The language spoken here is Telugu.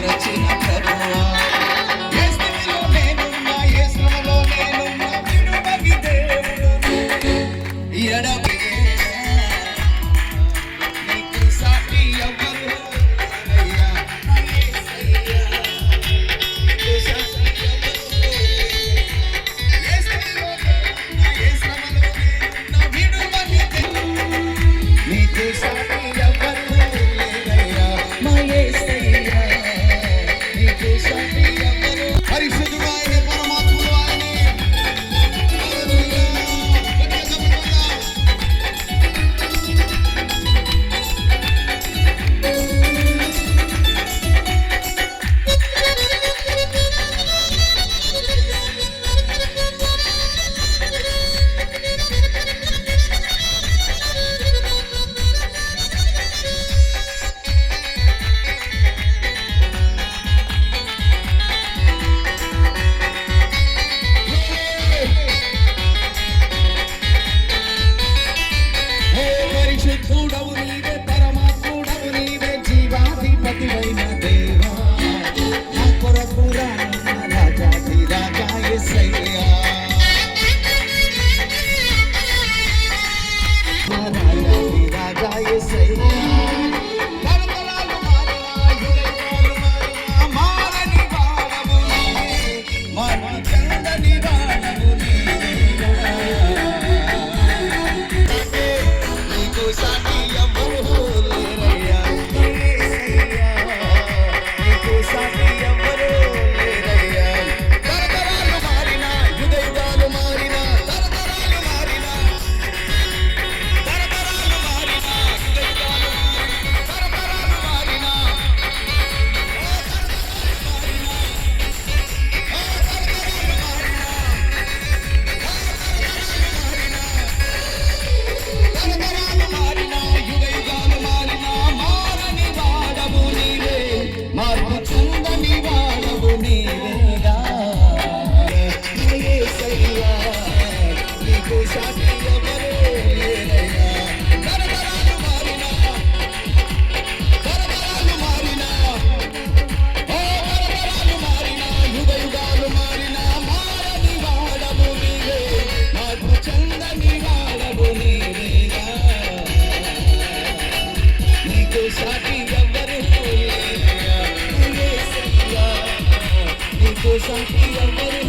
బలపరచిన ప్రభువా. ఏ స్థితిలో నేనున్నా, ఏ శ్రమలో నేనున్నా, విడువని దేవుడు ఎడబాటు నీకు సాటి ఎవ్వరు లేరయ్యా. నీకు సాటి ఎవ్వరు లేరయ్యా. ఏ స్థితిలో నేనున్నా, ఏ శ్రమలో నేనున్నా, విడువని దేవుడు నీకు సాటి ఎవ్వరు లేరయ్యా. మా యేసయ్యా నీకు సాటి ఎవ్వరు. పరిశుద్ధుడు ఆయనే, పరమాత్ముడు ఆయనే. హల్లెలూయా. గట్టిగా చెప్పుకుందాం. హే పరిశుద్ధుడవు నీవే, పరమాత్ముడవు నీవే, జీవాధిపతివైన దేవా. నా కొరకు రానున్న రాజాది రాజా యేసయ్యా. నా రాజాది రాజా యేసయ్యా. తరతరాలు మారినా, యుగాలు మారినా, మారని వాడవు నీవే, మార్పు చెందని వాడవు నీవే. నీకు సాటి ఎవ్వరు లేరయ్యా. యేసయ్యా నీకు సాటి ఎవ్వరు లేరయ్యా. తరతరాలు మారినా, యుగాలు మారినా, తరతరాలు మారినా, తరతరాలు మారినా, యుగాలు మారినా, తరతరాలు మారినా, తరతరాలు మారినా, యుగాలు మారినా, మారని వాడవు నీవే, మార్పు చెందని వాడవు నీవేగా. యేసయ్యా నీకు సాటి ఎవ్వరు లేరయ్యా. తరతరాలు మారినా, తరతరాలు మారినా, తరతరాలు మారినా, యుగాలు మారినా, మారని వాడవు నీవే, మార్పు చెందని వాడవు నీవేగా. నీకు సాటి ఎవ్వరు లేరయ్యా. యేసయ్యా నీకు సాటి ఎవ్వరు